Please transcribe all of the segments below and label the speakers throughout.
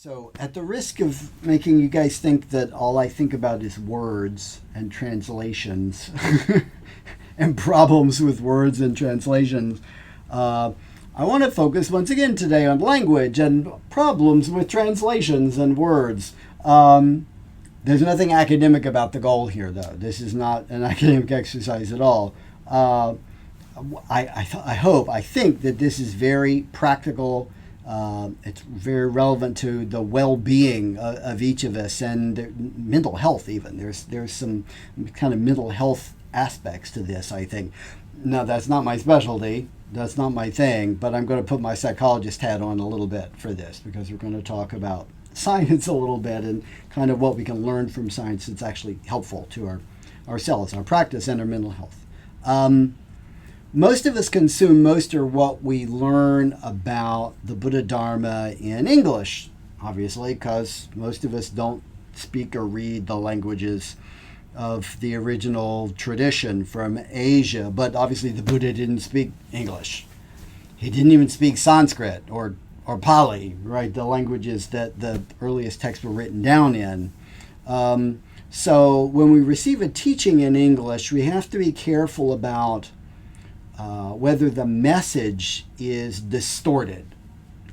Speaker 1: So, at the risk of making you guys think that all I think about is words and translations and problems with words and translations, I want to focus once again today on language and problems with translations and words. There's nothing academic about the goal here, though. This is not an academic exercise at all. I think that this is very practical. It's very relevant to the well-being of each of us and mental health even. There's some kind of mental health aspects to this, I think. Now, that's not my specialty. That's not my thing, but I'm going to put my psychologist hat on a little bit for this because we're going to talk about science a little bit and kind of what we can learn from science that's actually helpful to ourselves, our practice, and our mental health. Most of us consume most of what we learn about the Buddha Dharma in English, obviously, because most of us don't speak or read the languages of the original tradition from Asia. But obviously the Buddha didn't speak English. He didn't even speak Sanskrit or Pali, right? The languages that the earliest texts were written down in. So when we receive a teaching in English, we have to be careful about whether the message is distorted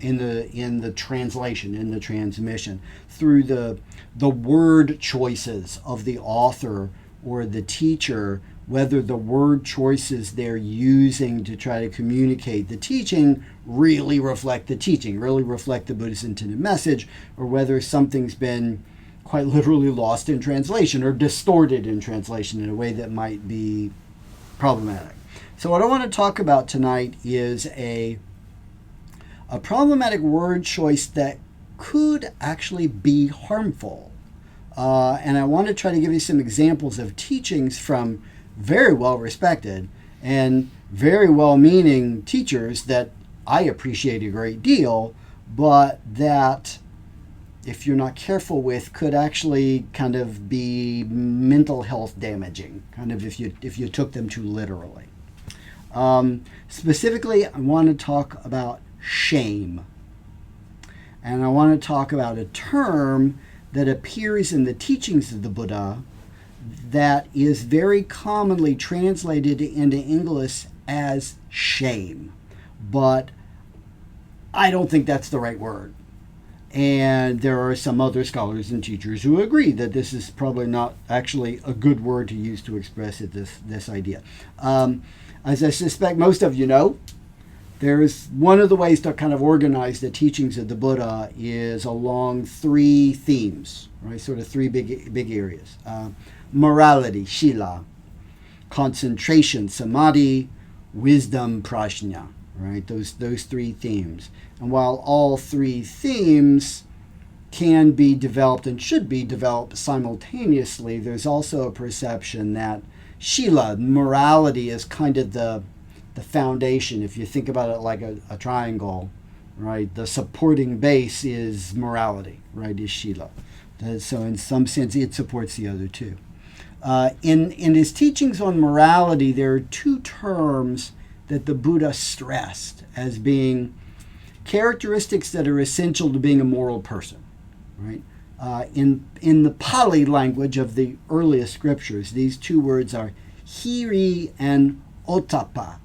Speaker 1: in the translation, in the transmission, through the word choices of the author or the teacher, whether the word choices they're using to try to communicate the teaching really reflect the teaching, really reflect the Buddhist intended message, or whether something's been quite literally lost in translation or distorted in translation in a way that might be problematic. So what I want to talk about tonight is a problematic word choice that could actually be harmful. And I want to try to give you some examples of teachings from very well-respected and very well-meaning teachers that I appreciate a great deal, but that, if you're not careful with, could actually kind of be mental health damaging, kind of if you took them too literally. Specifically, I want to talk about shame. And I want to talk about a term that appears in the teachings of the Buddha that is very commonly translated into English as shame. But I don't think that's the right word. And there are some other scholars and teachers who agree that this is probably not actually a good word to use to express this idea. As I suspect most of you know, there's one of the ways to kind of organize the teachings of the Buddha is along three themes, right? Sort of three big areas. Morality, shila, concentration, samadhi, wisdom, prajna, right? Those three themes. And while all three themes can be developed and should be developed simultaneously, there's also a perception that shila, morality, is kind of the foundation. If you think about it like a triangle, right? The supporting base is morality, right? Is shila. So in some sense, it supports the other two. In his teachings on morality, there are two terms that the Buddha stressed as being characteristics that are essential to being a moral person, right? In the Pali language of the earliest scriptures, these two words are hiri and ottappa.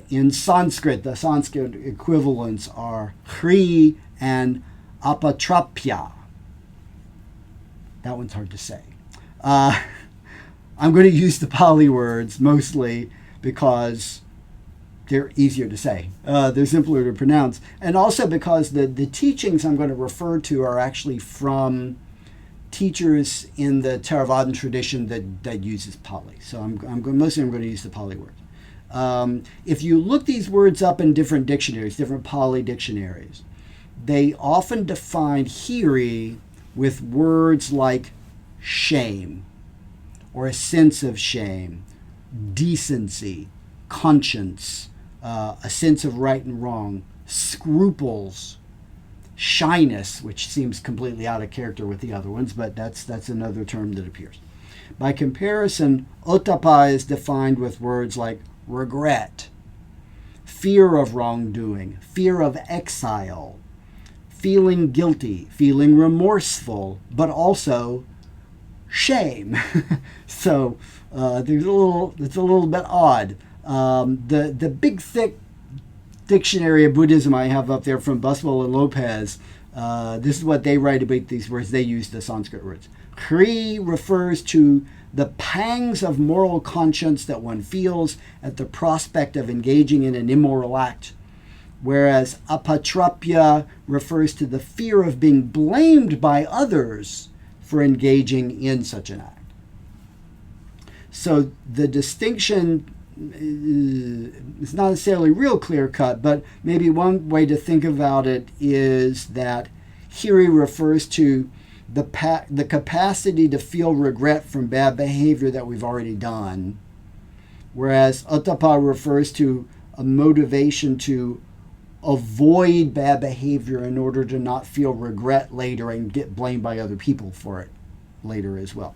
Speaker 1: In Sanskrit, the Sanskrit equivalents are hri and apatrapya. That one's hard to say. I'm going to use the Pali words mostly because they're easier to say. They're simpler to pronounce. And also because the teachings I'm going to refer to are actually from teachers in the Theravadan tradition that uses Pali. So mostly I'm going to use the Pali words. If you look these words up in different dictionaries, different Pali dictionaries, they often define hiri with words like shame or a sense of shame, decency, conscience, a sense of right and wrong, scruples, shyness, which seems completely out of character with the other ones, but that's another term that appears. By comparison, ottappa is defined with words like regret, fear of wrongdoing, fear of exile, feeling guilty, feeling remorseful, but also shame. So it's a little bit odd. The big thick dictionary of Buddhism I have up there from Buswell and Lopez, this is what they write about these words. They use the Sanskrit words. Kri refers to the pangs of moral conscience that one feels at the prospect of engaging in an immoral act, whereas apatrapya refers to the fear of being blamed by others for engaging in such an act. So the distinction is not necessarily real clear-cut, but maybe one way to think about it is that Hiri refers to the capacity to feel regret from bad behavior that we've already done, whereas Ottappa refers to a motivation to avoid bad behavior in order to not feel regret later and get blamed by other people for it later as well.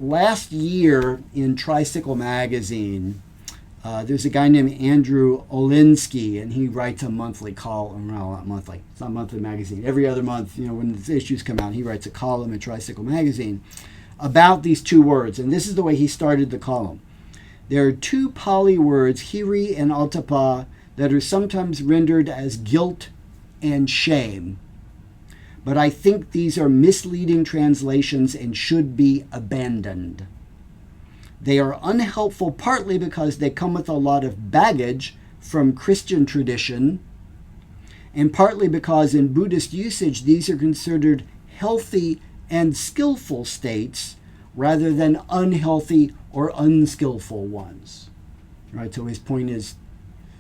Speaker 1: Last year in Tricycle Magazine, there's a guy named Andrew Olinsky, and he writes a monthly column. Well, not monthly. It's not a monthly magazine. Every other month, when the issues come out, he writes a column in Tricycle Magazine about these two words. And this is the way he started the column. There are two Pali words, hiri and ottappa, that are sometimes rendered as guilt and shame. But I think these are misleading translations and should be abandoned. They are unhelpful partly because they come with a lot of baggage from Christian tradition, and partly because in Buddhist usage these are considered healthy and skillful states rather than unhealthy or unskillful ones. Right? So his point is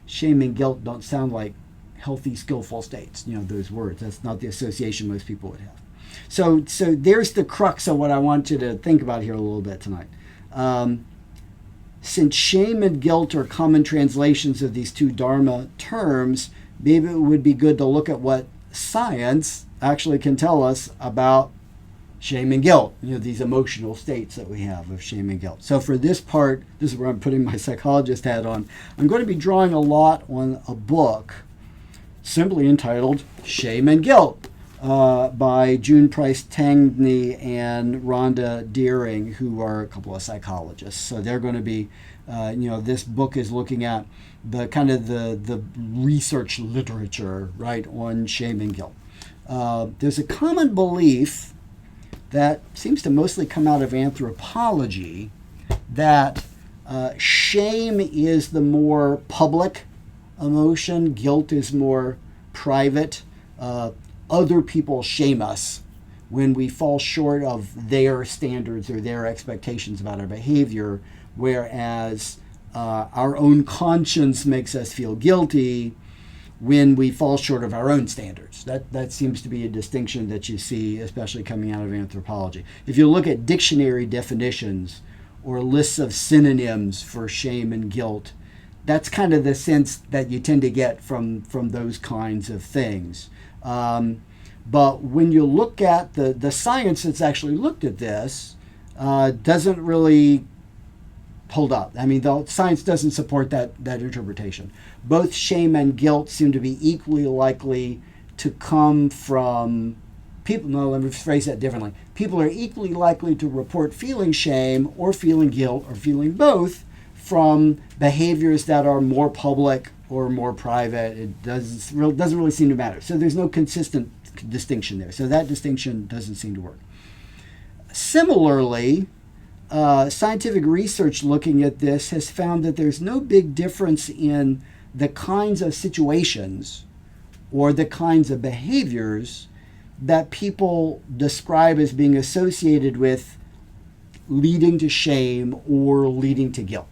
Speaker 1: shame and guilt don't sound like healthy, skillful states, those words. That's not the association most people would have. So there's the crux of what I want you to think about here a little bit tonight. Since shame and guilt are common translations of these two dharma terms, maybe it would be good to look at what science actually can tell us about shame and guilt, these emotional states that we have of shame and guilt. So for this part, this is where I'm putting my psychologist hat on. I'm going to be drawing a lot on a book simply entitled Shame and Guilt by June Price Tangney and Rhonda Deering, who are a couple of psychologists. So they're going to be, this book is looking at the kind of the research literature, right, on shame and guilt. There's a common belief that seems to mostly come out of anthropology that shame is the more public emotion, guilt is more private. Other people shame us when we fall short of their standards or their expectations about our behavior, whereas our own conscience makes us feel guilty when we fall short of our own standards. That seems to be a distinction that you see, especially coming out of anthropology. If you look at dictionary definitions or lists of synonyms for shame and guilt, that's kind of the sense that you tend to get from those kinds of things. But when you look at the science that's actually looked at this, doesn't really hold up. I mean, the science doesn't support that interpretation. Both shame and guilt seem to be equally likely to come from people. No, let me phrase that differently. People are equally likely to report feeling shame or feeling guilt or feeling both from behaviors that are more public or more private. It doesn't really seem to matter. So there's no consistent distinction there. So that distinction doesn't seem to work. Similarly, scientific research looking at this has found that there's no big difference in the kinds of situations or the kinds of behaviors that people describe as being associated with leading to shame or leading to guilt.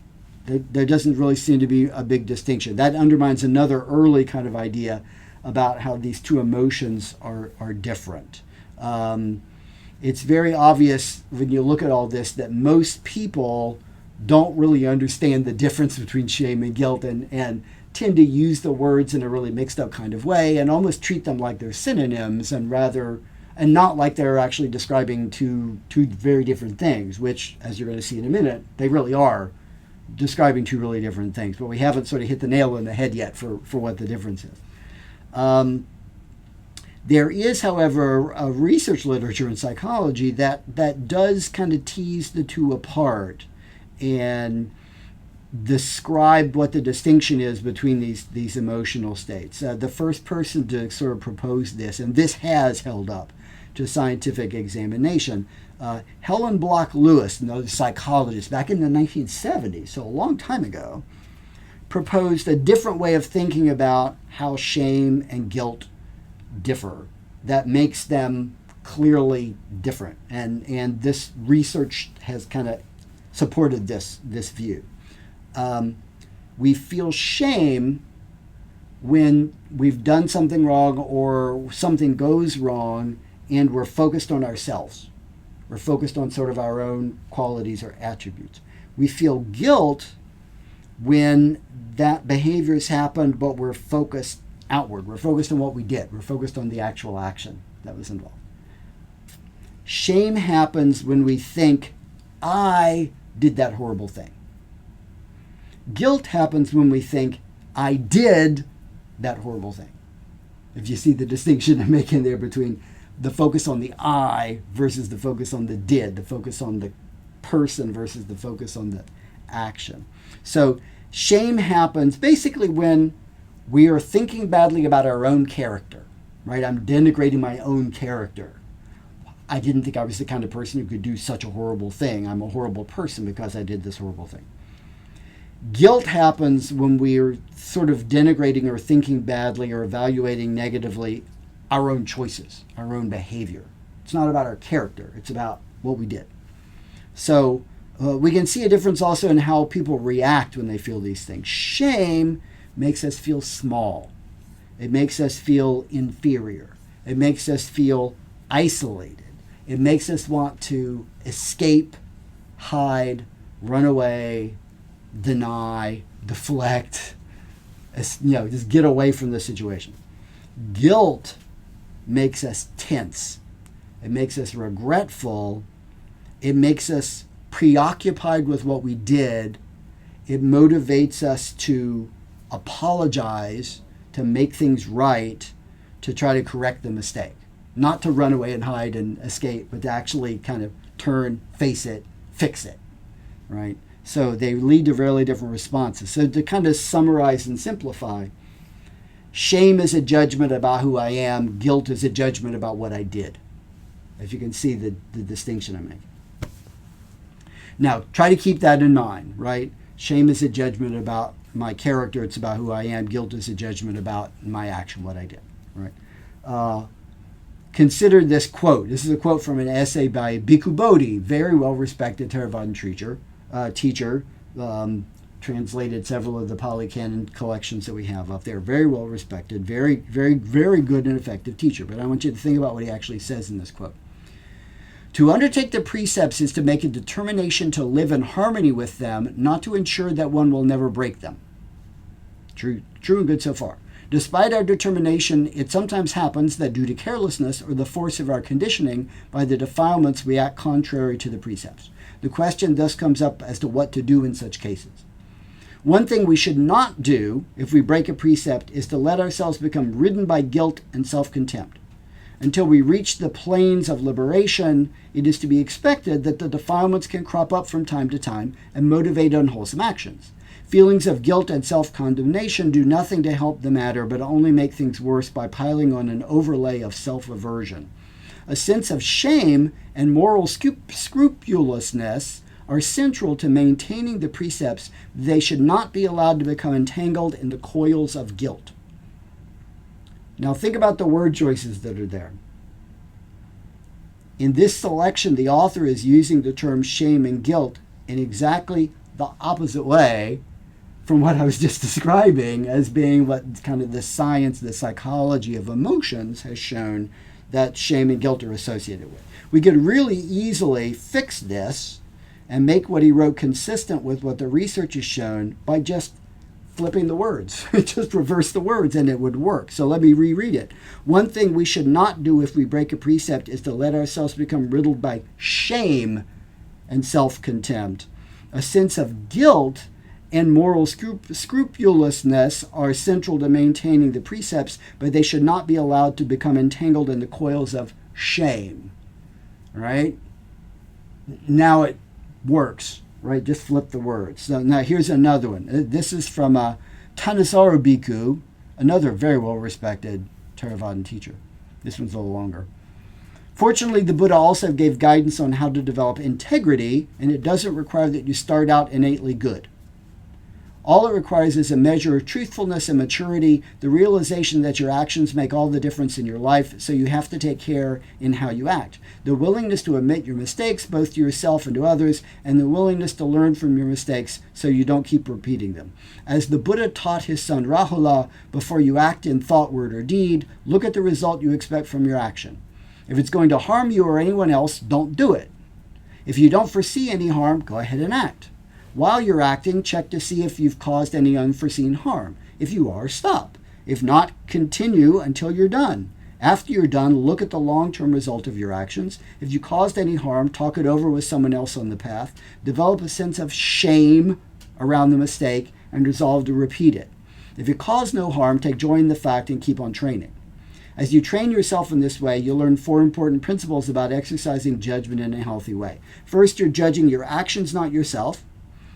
Speaker 1: There doesn't really seem to be a big distinction. That undermines another early kind of idea about how these two emotions are different. It's very obvious when you look at all this that most people don't really understand the difference between shame and guilt and tend to use the words in a really mixed up kind of way and almost treat them like they're synonyms and not like they're actually describing two very different things, which, as you're going to see in a minute, they really are describing two really different things. But we haven't sort of hit the nail on the head yet for what the difference is. There is, however, a research literature in psychology that does kind of tease the two apart and describe what the distinction is between these emotional states. The first person to sort of propose this, and this has held up to scientific examination, Helen Block Lewis, another psychologist, back in the 1970s, so a long time ago, proposed a different way of thinking about how shame and guilt differ that makes them clearly different. And this research has kind of supported this view. We feel shame when we've done something wrong or something goes wrong and we're focused on ourselves. We're focused on sort of our own qualities or attributes. We feel guilt when that behavior has happened, but we're focused outward. We're focused on what we did. We're focused on the actual action that was involved. Shame happens when we think, I did that horrible thing. Guilt happens when we think, I did that horrible thing. If you see the distinction I'm making there between the focus on the I versus the focus on the did, the focus on the person versus the focus on the action. So shame happens basically when we are thinking badly about our own character, right? I'm denigrating my own character. I didn't think I was the kind of person who could do such a horrible thing. I'm a horrible person because I did this horrible thing. Guilt happens when we're sort of denigrating or thinking badly or evaluating negatively our own choices, our own behavior. It's not about our character. It's about what we did. So we can see a difference also in how people react when they feel these things. Shame makes us feel small. It makes us feel inferior. It makes us feel isolated. It makes us want to escape, hide, run away, deny, deflect, just get away from the situation. Guilt makes us tense. It makes us regretful. It makes us preoccupied with what we did. It motivates us to apologize, to make things right, to try to correct the mistake. Not to run away and hide and escape, but to actually kind of turn, face it, fix it, right? So they lead to really different responses. So to kind of summarize and simplify, shame is a judgment about who I am. Guilt is a judgment about what I did. If you can see the distinction I'm making. Now, try to keep that in mind, right? Shame is a judgment about my character. It's about who I am. Guilt is a judgment about my action, what I did, right? Consider this quote. This is a quote from an essay by Bhikkhu Bodhi, very well-respected Theravadan teacher, translated several of the Pali Canon collections that we have up there. Very well-respected, very, very, very good and effective teacher. But I want you to think about what he actually says in this quote. To undertake the precepts is to make a determination to live in harmony with them, not to ensure that one will never break them. True and good so far. Despite our determination, it sometimes happens that due to carelessness or the force of our conditioning, by the defilements we act contrary to the precepts. The question thus comes up as to what to do in such cases. One thing we should not do if we break a precept is to let ourselves become ridden by guilt and self-contempt. Until we reach the plains of liberation, it is to be expected that the defilements can crop up from time to time and motivate unwholesome actions. Feelings of guilt and self-condemnation do nothing to help the matter, but only make things worse by piling on an overlay of self-aversion. A sense of shame and moral scrupulousness are central to maintaining the precepts. They should not be allowed to become entangled in the coils of guilt. Now think about the word choices that are there. In this selection, the author is using the term shame and guilt in exactly the opposite way from what I was just describing as being what kind of the science, the psychology of emotions has shown that shame and guilt are associated with. We could really easily fix this and make what he wrote consistent with what the research has shown by just flipping the words. Just reverse the words and it would work. So let me reread it. One thing we should not do if we break a precept is to let ourselves become riddled by shame and self-contempt. A sense of guilt and moral scrupulousness are central to maintaining the precepts, but they should not be allowed to become entangled in the coils of shame. Right? Now it works, right? Just flip the words. So now here's another one. This is from Tanasaru Bhikkhu, another very well-respected Theravadan teacher. This one's a little longer. Fortunately, the Buddha also gave guidance on how to develop integrity, and it doesn't require that you start out innately good. All it requires is a measure of truthfulness and maturity, the realization that your actions make all the difference in your life, so you have to take care in how you act. The willingness to admit your mistakes, both to yourself and to others, and the willingness to learn from your mistakes so you don't keep repeating them. As the Buddha taught his son Rahula, before you act in thought, word, or deed, look at the result you expect from your action. If it's going to harm you or anyone else, don't do it. If you don't foresee any harm, go ahead and act. While you're acting, check to see if you've caused any unforeseen harm. If you are, stop. If not, continue until you're done. After you're done, look at the long-term result of your actions. If you caused any harm, talk it over with someone else on the path. Develop a sense of shame around the mistake and resolve to repeat it. If it caused no harm, take joy in the fact and keep on training. As you train yourself in this way, you'll learn 4 important principles about exercising judgment in a healthy way. First, you're judging your actions, not yourself.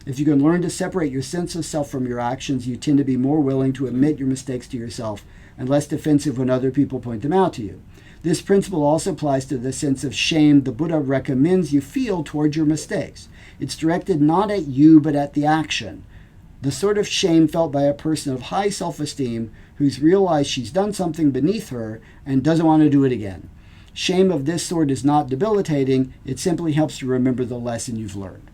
Speaker 1: If you can learn to separate your sense of self from your actions, you tend to be more willing to admit your mistakes to yourself and less defensive when other people point them out to you. This principle also applies to the sense of shame the Buddha recommends you feel toward your mistakes. It's directed not at you, but at the action. The sort of shame felt by a person of high self-esteem who's realized she's done something beneath her and doesn't want to do it again. Shame of this sort is not debilitating. It simply helps you remember the lesson you've learned.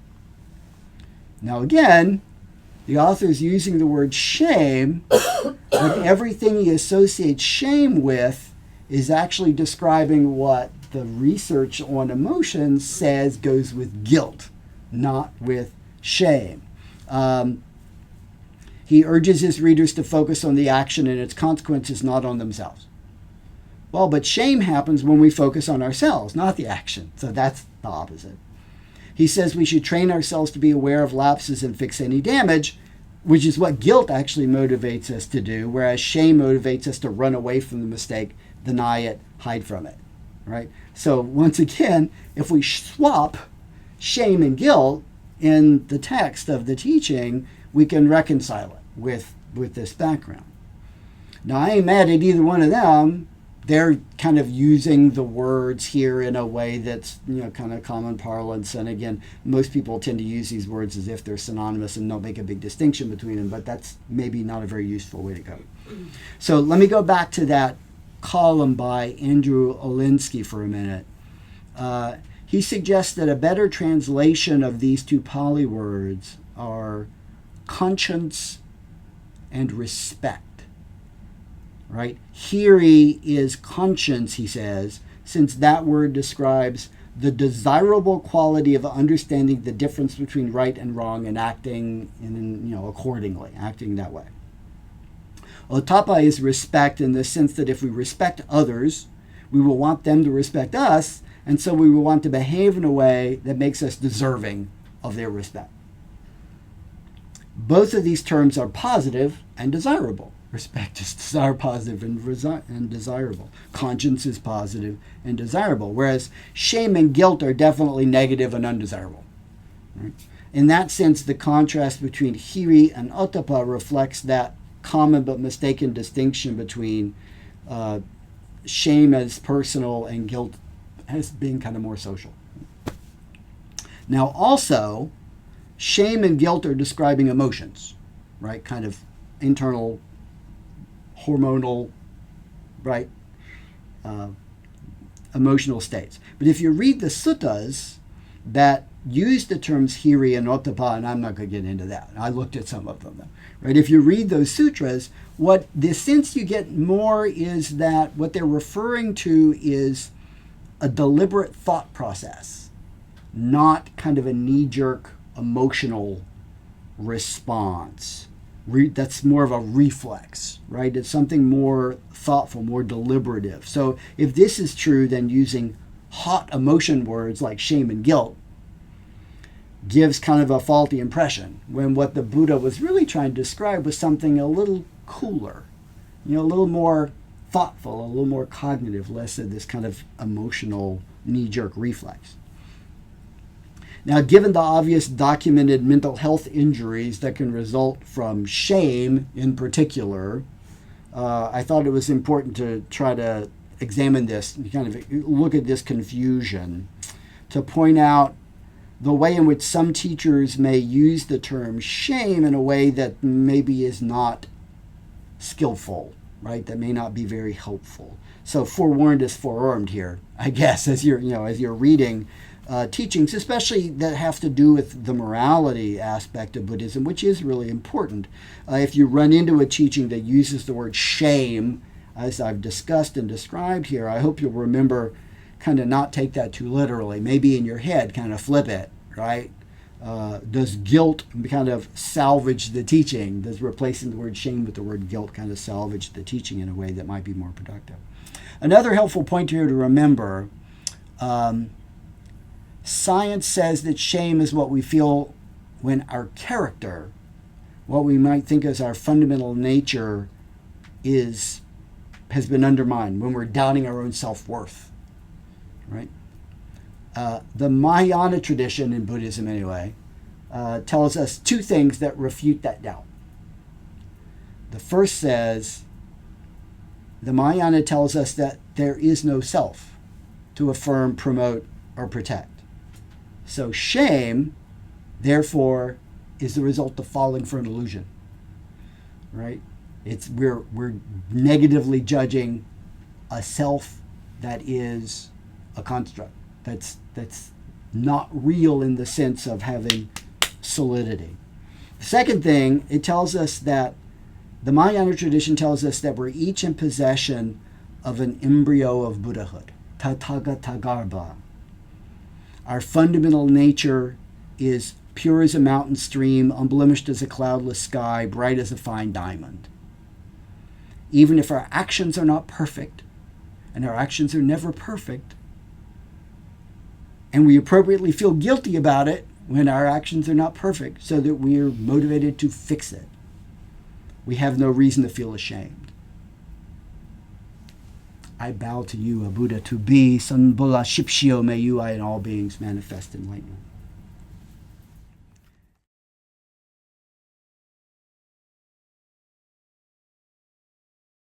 Speaker 1: Now again, the author is using the word shame, but everything he associates shame with is actually describing what the research on emotions says goes with guilt, not with shame. He urges his readers to focus on the action and its consequences, not on themselves. Well, but shame happens when we focus on ourselves, not the action. So that's the opposite. He says we should train ourselves to be aware of lapses and fix any damage, which is what guilt actually motivates us to do, whereas shame motivates us to run away from the mistake, deny it, hide from it, right? So once again, if we swap shame and guilt in the text of the teaching, we can reconcile it with this background. Now, I ain't mad at either one of them. They're kind of using the words here in a way that's, kind of common parlance. And again, most people tend to use these words as if they're synonymous and don't make a big distinction between them, but that's maybe not a very useful way to go. So let me go back to that column by Andrew Olinsky for a minute. He suggests that a better translation of these two Pali words are conscience and respect. Right? Hiri is conscience, he says, since that word describes the desirable quality of understanding the difference between right and wrong and acting accordingly, acting that way. Ottappa is respect in the sense that if we respect others, we will want them to respect us, and so we will want to behave in a way that makes us deserving of their respect. Both of these terms are positive and desirable. Respect is positive and desirable. Conscience is positive and desirable, whereas shame and guilt are definitely negative and undesirable. Right? In that sense, the contrast between Hiri and Ottappa reflects that common but mistaken distinction between shame as personal and guilt as being kind of more social. Now, also, shame and guilt are describing emotions, right? Kind of internal hormonal, right, emotional states. But if you read the suttas that use the terms Hiri and Ottappa, and I'm not going to get into that. I looked at some of them, right? If you read those sutras, what the sense you get more is that what they're referring to is a deliberate thought process, not kind of a knee-jerk emotional response. That's more of a reflex, right? It's something more thoughtful, more deliberative. So if this is true, then using hot emotion words like shame and guilt gives kind of a faulty impression, when what the Buddha was really trying to describe was something a little cooler, a little more thoughtful, a little more cognitive, less of this kind of emotional knee-jerk reflex. Now, given the obvious documented mental health injuries that can result from shame in particular, I thought it was important to try to examine this, kind of look at this confusion, to point out the way in which some teachers may use the term shame in a way that maybe is not skillful, right? That may not be very helpful. So forewarned is forearmed here, I guess, as you're reading teachings, especially that have to do with the morality aspect of Buddhism, which is really important. If you run into a teaching that uses the word shame, as I've discussed and described here, I hope you'll remember kind of not take that too literally. Maybe in your head kind of flip it, right? Does guilt kind of salvage the teaching? Does replacing the word shame with the word guilt kind of salvage the teaching in a way that might be more productive? Another helpful point here to remember, science says that shame is what we feel when our character, what we might think as our fundamental nature, has been undermined, when we're doubting our own self-worth, right? The Mahayana tradition in Buddhism, anyway, tells us two things that refute that doubt. The first says, the Mahayana tells us that there is no self to affirm, promote, or protect. So shame, therefore, is the result of falling for an illusion, right? We're negatively judging a self that is a construct, that's not real in the sense of having solidity. The second thing, it tells us that the Mahayana tradition tells us that we're each in possession of an embryo of Buddhahood, Tathagatagarbha. Our fundamental nature is pure as a mountain stream, unblemished as a cloudless sky, bright as a fine diamond. Even if our actions are not perfect, and our actions are never perfect, and we appropriately feel guilty about it when our actions are not perfect, so that we are motivated to fix it, we have no reason to feel ashamed. I bow to you, a Buddha to be, Sanbola Shipshio, may you, I, and all beings manifest enlightenment.